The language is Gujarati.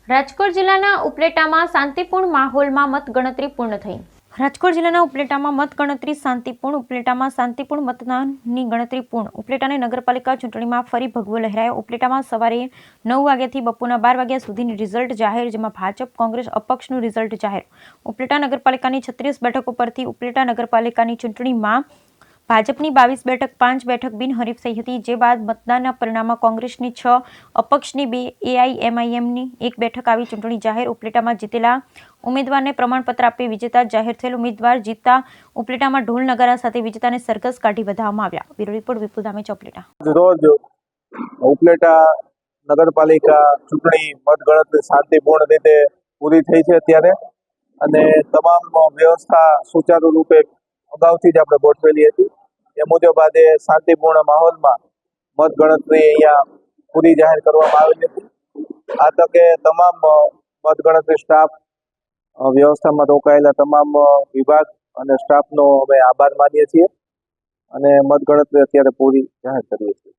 રાજકોટ જિલ્લાના ઉપલેટામાં શાંતિપૂર્ણ માહોલમાં મતગણતરી પૂર્ણ થઈ। રાજકોટ જિલ્લાના ઉપલેટામાં મતગણતરી શાંતિપૂર્ણ। ઉપલેટામાં શાંતિપૂર્ણ મતદાનની ગણતરી પૂર્ણ। ઉપલેટાની નગરપાલિકા ચૂંટણીમાં ફરી ભગવો લહેરાયો। ઉપલેટામાં સવારે 9 વાગ્યાથી બપોરના 12 વાગ્યા સુધીની રિઝલ્ટ જાહેર, જેમાં ભાજપ, કોંગ્રેસ, અપક્ષનું રિઝલ્ટ જાહેર। ઉપલેટા નગરપાલિકાની 36 બેઠકો પરથી ઉપલેટા નગરપાલિકાની ચૂંટણીમાં ભાજપની 22 બેઠક, 5 બેઠક બિનહરીફ થઈ હતી। જે બાદ મતદાનના પરિણામમાં કોંગ્રેસની 6, અપક્ષની 2, AIMIMની 1 બેઠક આવી ચૂંટણી જાહેર। ઉપલેટામાં જીતેલા ઉમેદવારને પ્રમાણપત્ર આપી વિજેતા જાહેર થયેલ ઉમેદવાર જીતતા ઉપલેટામાં ઢોલ નગારા સાથે વિજેતાને સરઘસ કાઢી વધાવવામાં આવ્યા। બ્યુરો રિપોર્ટ વિપુલ ધામેચા, ઉપલેટા। રોજ ઉપલેટા નગરપાલિકા ચૂંટણી મતગણતરી શાંતિપૂર્ણ રીતે પૂરી થઈ છે અત્યારે, અને તમામ વ્યવસ્થા સુચારુ રૂપે અગાઉથી જ આપણે ગોઠવેલી હતી। એ મુજબ આજે શાંતિપૂર્ણ માહોલમાં મતગણતરી અહીંયા પૂરી જાહેર કરવામાં આવેલી હતી। આ તકે તમામ મતગણતરી સ્ટાફ, વ્યવસ્થામાં રોકાયેલા તમામ વિભાગ અને સ્ટાફનો અમે આભાર માનીએ છીએ, અને મતગણતરી અત્યારે પૂરી જાહેર કરીએ છીએ।